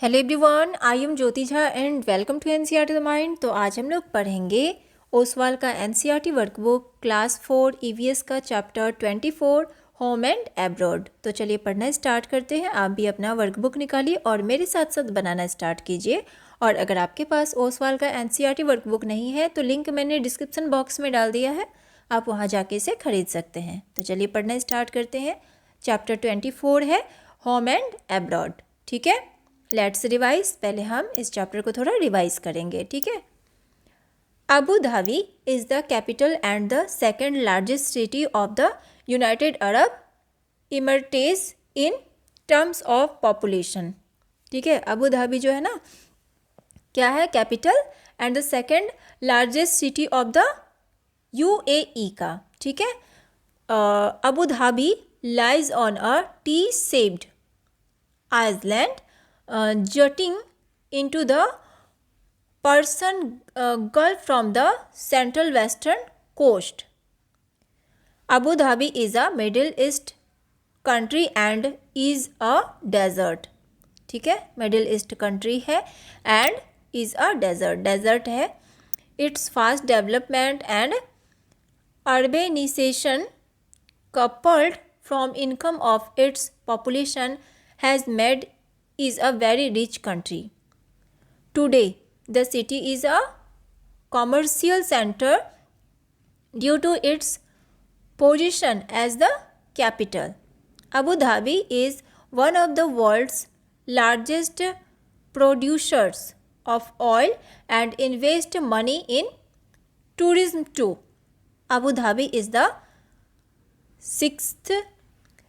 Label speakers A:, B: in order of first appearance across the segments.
A: Hello everyone, I am Jyoti Jha and welcome to NCERT the mind. तो आज हम लोग पढ़ेंगे ओसवाल का एनसीईआरटी वर्कबुक क्लास 4 ईवीएस का चैप्टर 24 होम एंड एब्रॉड। तो चलिए पढ़ना स्टार्ट करते हैं। आप भी अपना वर्कबुक निकालिए और मेरे साथ साथ बनाना स्टार्ट कीजिए। और अगर आपके पास ओसवाल का एनसीईआरटी वर्कबुक नहीं है तो लिंक मैंने डिस्क्रिप्शन बॉक्स में डाल दिया है, आप वहाँ जाके इसे खरीद सकते हैं। तो चलिए पढ़ना स्टार्ट करते हैं। चैप्टर 24 है होम एंड एब्रॉड। ठीक है, लेट्स रिवाइज। पहले हम इस चैप्टर को थोड़ा रिवाइज करेंगे। ठीक है, Abu Dhabi is the capital and the second largest city of the United Arab Emirates in terms of population. ठीक है, अबू धाबी जो है ना, क्या है, capital and the second largest city of the UAE का। ठीक है, Abu Dhabi lies on a T shaped island jutting into the Persian Gulf from the central western coast. Abu Dhabi is a Middle East country and is a desert. ठीक है, middle east country है and is a desert है। It's fast development and urbanization coupled from income of its population has made is a very rich country. Today, the city is a commercial center due to its position as the capital. Abu Dhabi is one of the world's largest producers of oil and invests money in tourism too. Abu Dhabi is the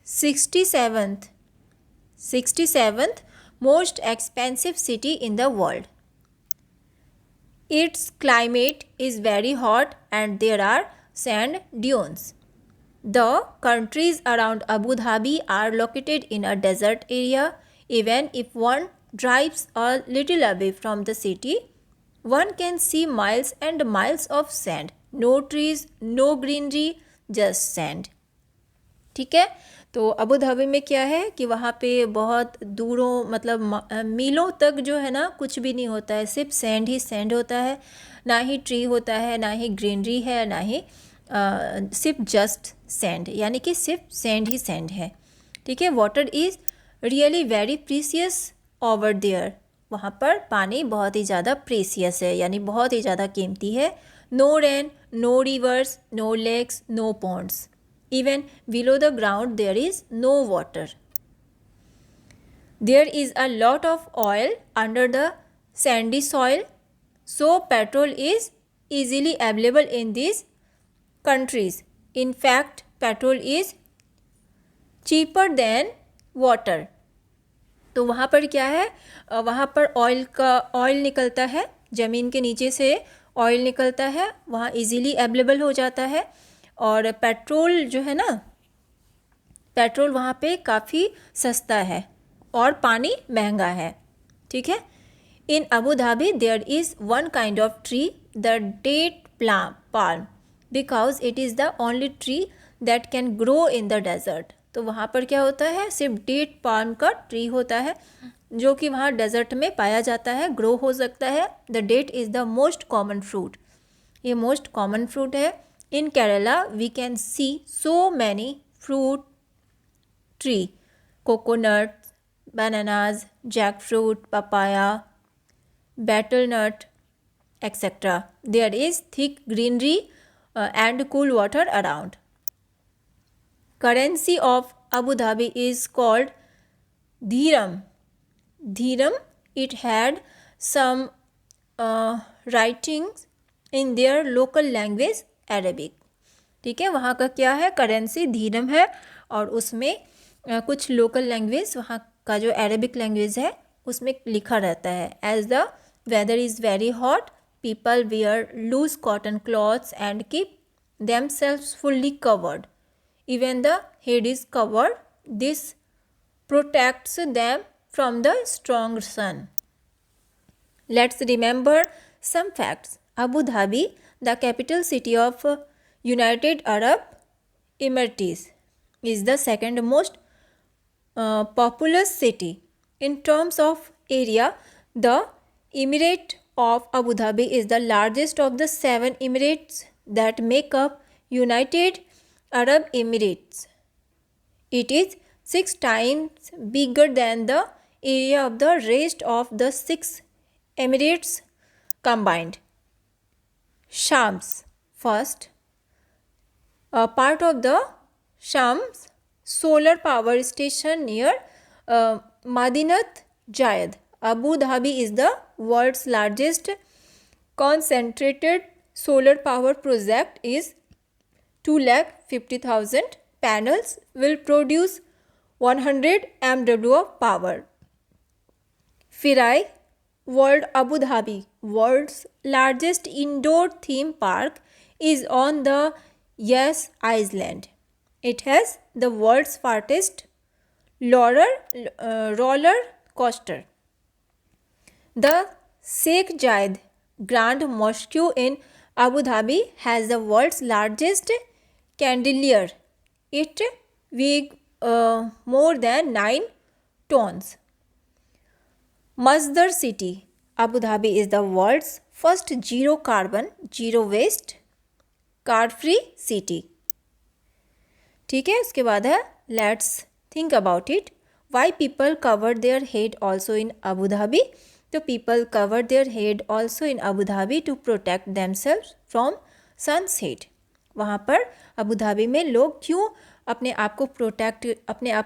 A: 67th most expensive city in the world. Its climate is very hot and there are sand dunes. The countries around Abu Dhabi are located in a desert area. Even if one drives a little away from the city, one can see miles and miles of sand. No trees, no greenery, just sand. ठीक है, तो Abu Dhabi में क्या है कि वहाँ पे बहुत दूरों मतलब मीलों तक जो है ना कुछ भी नहीं होता है, सिर्फ सैंड ही सैंड होता है। ना ही ट्री होता है, ना ही ग्रीनरी है, ना ही सिर्फ जस्ट सैंड, यानी कि सिर्फ सैंड ही सैंड है। ठीक है, water is really very precious over there. वहाँ पर पानी बहुत ही ज़्यादा प्रीसियस है, यानी बहुत ही ज़्यादा कीमती है। No rain, no rivers, no lakes, no ponds. Even below the ground there is no water. There is a lot of oil under the sandy soil, so petrol is easily available in these countries. In fact, petrol is cheaper than water. तो वहाँ पर क्या है, वहाँ पर oil निकलता है, ज़मीन के नीचे से ऑयल निकलता है, वहाँ इजीली अवेलेबल हो जाता है। और पेट्रोल जो है ना, पेट्रोल वहाँ पे काफ़ी सस्ता है और पानी महंगा है। ठीक है, in Abu Dhabi there is one kind of tree, the date palm, because it is the only tree that can grow in the desert. तो वहाँ पर क्या होता है, सिर्फ डेट पाल्म का ट्री होता है जो कि वहाँ डेजर्ट में पाया जाता है, ग्रो हो सकता है। The that is the most common fruit, ये मोस्ट कॉमन फ्रूट है। In Kerala, we can see so many fruit tree, coconut, bananas, jackfruit, papaya, betel nut, etc. There is thick greenery and cool water around. Currency of Abu Dhabi is called dirham. Dirham, it had some writings in their local language Arabic. ठीक है, वहाँ का क्या है, currency धीरम है और उसमें कुछ लोकल लैंग्वेज, वहाँ का जो अरबिक लैंग्वेज है उसमें लिखा रहता है। As the weather is very hot, people wear loose cotton clothes and keep themselves fully covered, even the head is covered, this protects them from the strong sun. Let's remember some facts. Abu Dhabi, the capital city of United Arab Emirates, is the second most populous city in terms of area, the Emirate of Abu Dhabi is the largest of the 7 emirates that make up United Arab Emirates. It is 6 times bigger than the area of the rest of the 6 emirates combined. Shams. First, a part of the Shams solar power station near Madinat Jayed. Abu Dhabi is the world's largest concentrated solar power project. Is 250,000 panels will produce 100 MW of power. Firai World Abu Dhabi, world's largest indoor theme park, is on the Yas Island. It has the world's fastest roller coaster. The Sheikh Zayed Grand Mosque in Abu Dhabi has the world's largest chandelier. It weighs more than 9 tons. Masdar City, Abu Dhabi is the world's first zero carbon, zero waste, car free city. ठीक है, उसके बाद है let's think about it. Why people cover their head also in Abu Dhabi. तो people cover their head also in Abu Dhabi to protect themselves from sun's heat. वहाँ पर Abu Dhabi में लोग क्यों अपने आप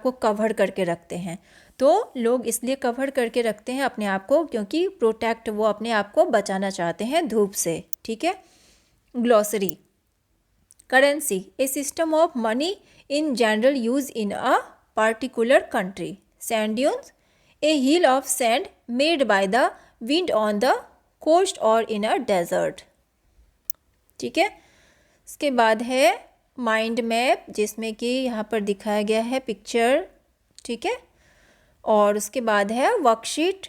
A: को कवर करके रखते हैं. तो लोग इसलिए कवर करके रखते हैं अपने आप को क्योंकि प्रोटेक्ट वो अपने आप को बचाना चाहते हैं धूप से. ठीक है. Glossary. Currency, A system of money in general use in a particular country. Sand dunes, a hill of sand made by the wind on the coast or in a desert. ठीक है. इसके बाद है माइंड मैप, जिसमें कि यहाँ पर दिखाया गया है पिक्चर. ठीक है. और उसके बाद है worksheet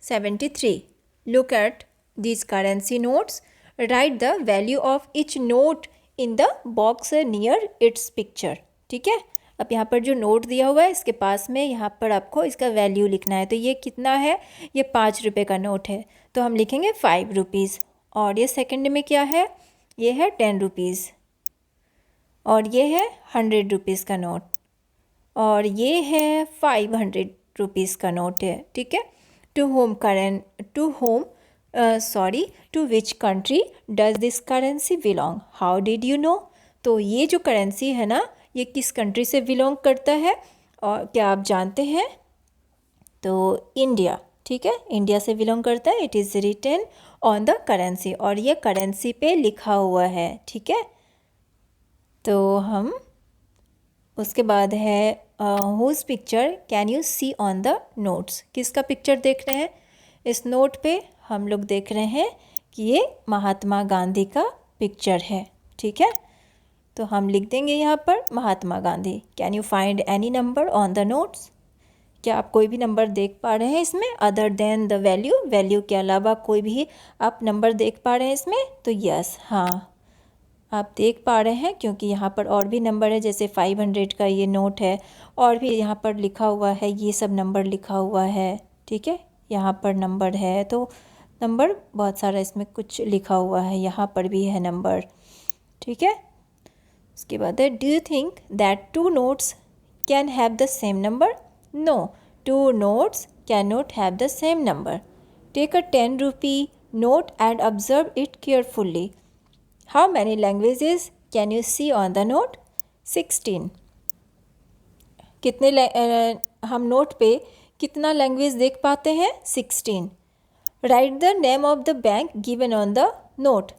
A: 73. Look at this currency notes. Right the value of each note in the box near it's picture. ठीक है. अब यहाँ पर जो नोट दिया हुआ है इसके पास में यहाँ पर आपको इसका वैल्यू लिखना है. तो ये कितना है, ये 5 रुपये का नोट है तो हम लिखेंगे 5 रुपीज़. और ये सेकंड में क्या है, ये है 10 रुपीज़. और ये है 100 रुपीज़ का नोट. और ये है 500 रुपीज़ का नोट है. ठीक है. To which country does this currency belong. How did you know. तो ये जो करेंसी है ना, ये किस कंट्री से बिलोंग करता है और क्या आप जानते हैं. तो इंडिया. ठीक है, इंडिया से बिलोंग करता है. It is written on the currency, और ये करेंसी पे लिखा हुआ है. ठीक है. तो हम उसके बाद है whose picture can you see on the notes. किसका पिक्चर देख रहे हैं इस नोट पे. हम लोग देख रहे हैं कि ये महात्मा गांधी का पिक्चर है. ठीक है. तो हम लिख देंगे यहाँ पर Mahatma Gandhi. Can you find any number on the notes. क्या आप कोई भी नंबर देख पा रहे हैं इसमें अदर देन द वैल्यू के अलावा कोई भी आप नंबर देख पा रहे हैं इसमें. तो यस, हाँ आप देख पा रहे हैं क्योंकि यहाँ पर और भी नंबर है. जैसे 500 का ये नोट है और भी यहाँ पर लिखा हुआ है, ये सब नंबर लिखा हुआ है. ठीक है. यहाँ पर नंबर है, तो नंबर बहुत सारा इसमें कुछ लिखा हुआ है. यहाँ पर भी है नंबर. ठीक है. उसके बाद है do you think that 2 notes can have the same number. No, 2 notes can not have the same number. Take a 10 rupee note and observe it carefully. How many languages can you see on the note. 16. कितने हम note पे कितना language देख पाते हैं. 16. Right the name of the bank given on the note.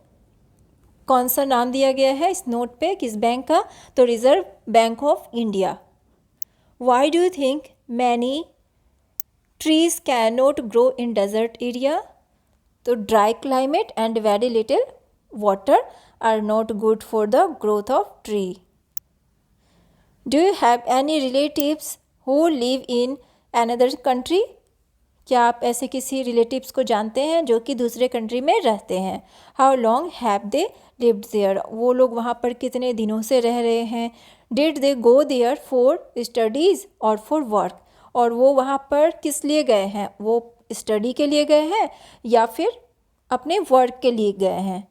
A: कौन सा नाम दिया गया है इस नोट पे, किस बैंक का. तो Reserve Bank of India. Why do you think many trees can not grow in desert area. तो dry climate and very little water are not good for the growth of tree. Do you have any relatives who live in another country. क्या आप ऐसे किसी relatives को जानते हैं जो कि दूसरे कंट्री में रहते हैं. How long have they lived there. वो लोग वहाँ पर कितने दिनों से रह रहे हैं. Did they go there for studies और फॉर वर्क. और वो वहाँ पर किस लिए गए हैं, वो स्टडी के लिए गए हैं या फिर अपने वर्क के लिए गए हैं।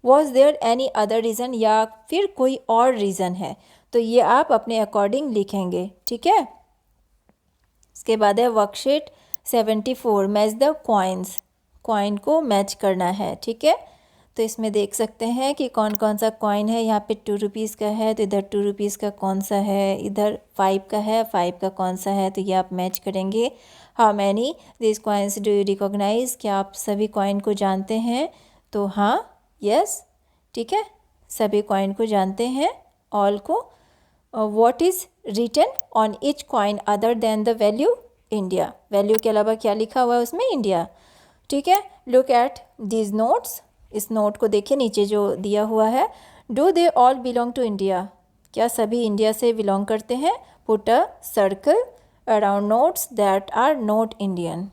A: Was there any other reason, या फिर कोई और रीज़न है, तो ये आप अपने अकॉर्डिंग लिखेंगे, ठीक है। इसके बाद है worksheet 74, match the coins, coin को मैच करना है, ठीक है। तो इसमें देख सकते हैं कि कौन कौन सा कॉइन है। यहाँ पे 2 रुपीज़ का है, तो इधर 2 रुपीज़ का कौन सा है, इधर 5 का है, 5 का कौन सा है, तो ये आप मैच करेंगे। How many this coins do you recognise, क्या आप सभी कॉइन को जानते हैं, तो हाँ, यस, ठीक है, सभी कॉइन को जानते हैं, ऑल को। What is written on each coin other than the value, India, value के अलावा क्या लिखा हुआ है उसमें, इंडिया, ठीक है। लुक एट दीज नोट्स, इस नोट को देखिए नीचे जो दिया हुआ है। Do they all belong to India, क्या सभी इंडिया से बिलोंग करते हैं। Put a circle around notes that are not Indian,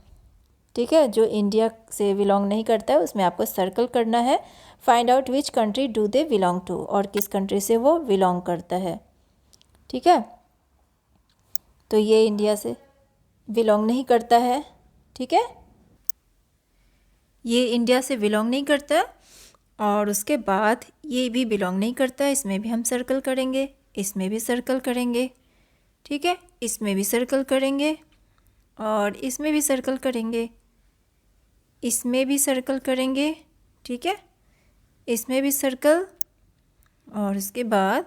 A: ठीक है, जो इंडिया से बिलोंग नहीं करता है उसमें आपको सर्कल करना है। Find out which country do they belong to, और किस कंट्री से वो बिलोंग करता है, ठीक है। तो ये इंडिया से बिलोंग नहीं करता है, ठीक है, ये इंडिया से बिलोंग नहीं करता। और उसके बाद ये भी बिलोंग नहीं करता, इसमें भी हम सर्कल करेंगे, इसमें भी सर्कल करेंगे, ठीक है, इसमें भी सर्कल करेंगे, और इसमें भी सर्कल करेंगे, इसमें भी सर्कल करेंगे, ठीक है, इसमें भी सर्कल, और उसके बाद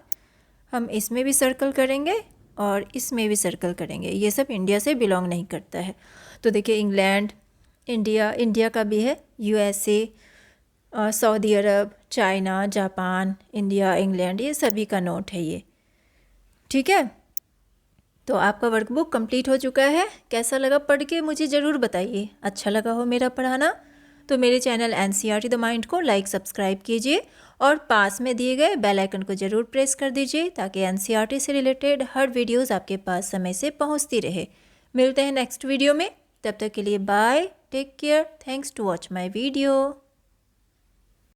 A: हम इसमें भी सर्कल करेंगे और इसमें भी सर्कल करेंगे। ये सब इंडिया से बिलोंग नहीं करता है। तो देखिए इंग्लैंड, इंडिया, इंडिया का भी है, यूएसए, सऊदी अरब, चाइना, जापान, इंडिया, इंग्लैंड, ये सभी का नोट है ये, ठीक है। तो आपका वर्कबुक कंप्लीट हो चुका है। कैसा लगा पढ़ के मुझे ज़रूर बताइए। अच्छा लगा हो मेरा पढ़ाना तो मेरे चैनल एनसीईआरटी द माइंड को लाइक सब्सक्राइब कीजिए और पास में दिए गए बेल आइकन को ज़रूर प्रेस कर दीजिए ताकि एनसीईआरटी से रिलेटेड हर वीडियोस आपके पास समय से पहुंचती रहे। मिलते हैं नेक्स्ट वीडियो में, तब तक के लिए bye, take care, thanks to watch my video.